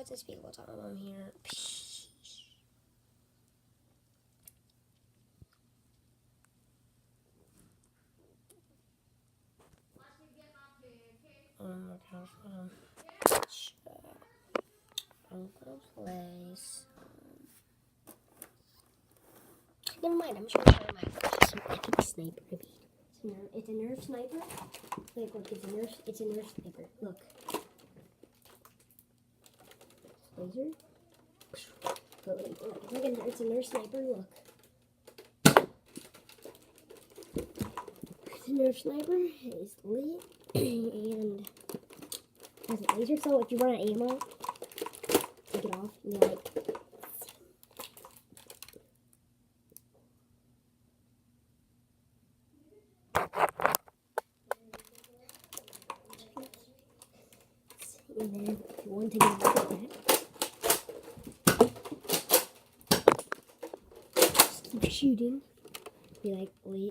it's a speakable time. I'm here. Oh my gosh, I'm gonna play never mind, I'm just gonna show you my epic sniper repeat. It's a Nerf sniper. Like, look, it's a Nerf sniper. Look. Laser. Look, it's a Nerf sniper, look. It's a Nerf sniper, it's lit, and has a laser, so if you run out of ammo, take it off, and you're like, and then if you want to get like that, just keep shooting, be like, wait.